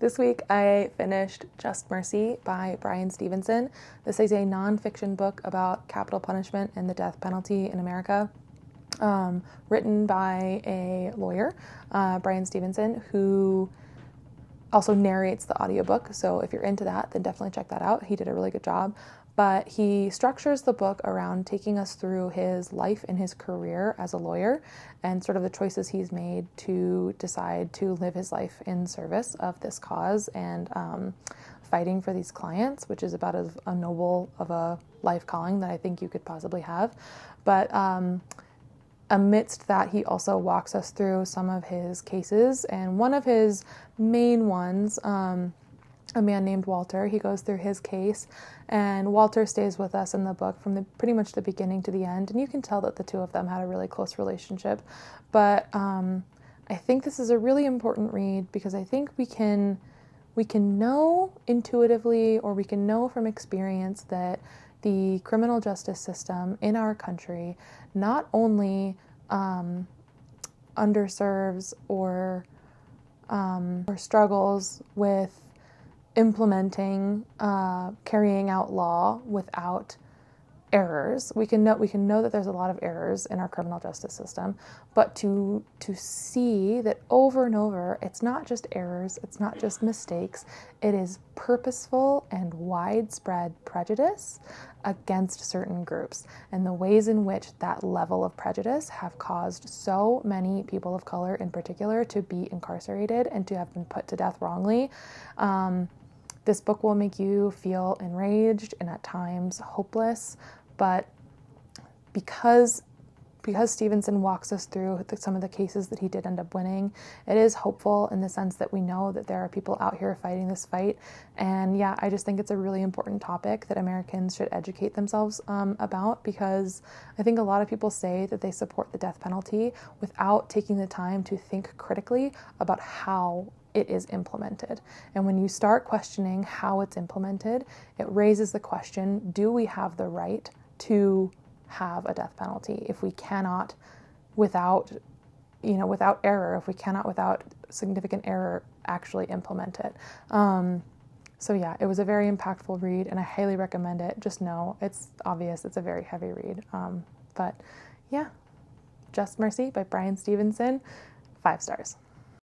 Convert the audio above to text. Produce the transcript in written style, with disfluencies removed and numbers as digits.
This week I finished Just Mercy by Bryan Stevenson. This is a nonfiction book about capital punishment and the death penalty in America, written by a lawyer, Bryan Stevenson, who also narrates the audiobook. So if you're into that, then definitely check that out. He did a really good job. But he structures the book around taking us through his life and his career as a lawyer and sort of the choices he's made to decide to live his life in service of this cause and fighting for these clients, which is about as a noble of a life calling that I think you could possibly have. But amidst that, he also walks us through some of his cases, and one of his main ones, a man named Walter, he goes through his case, and Walter stays with us in the book from pretty much the beginning to the end, and you can tell that the two of them had a really close relationship. But I think this is a really important read because I think we can know intuitively, or we can know from experience, that the criminal justice system in our country not only underserves or struggles with implementing, carrying out law without errors. We can know that there's a lot of errors in our criminal justice system, but to see that over and over, it's not just errors, it's not just mistakes, it is purposeful and widespread prejudice against certain groups, and the ways in which that level of prejudice have caused so many people of color in particular to be incarcerated and to have been put to death wrongly. This book will make you feel enraged and at times hopeless, but because Stevenson walks us through some of the cases that he did end up winning, it is hopeful in the sense that we know that there are people out here fighting this fight. And yeah, I just think it's a really important topic that Americans should educate themselves about, because I think a lot of people say that they support the death penalty without taking the time to think critically about how it is implemented. And when you start questioning how it's implemented, it raises the question, do we have the right to have a death penalty if we cannot, without error, if we cannot without significant error actually implement it? So yeah, it was a very impactful read, and I highly recommend it. Just know, it's obvious, it's a very heavy read. But yeah, Just Mercy by Bryan Stevenson, 5 stars.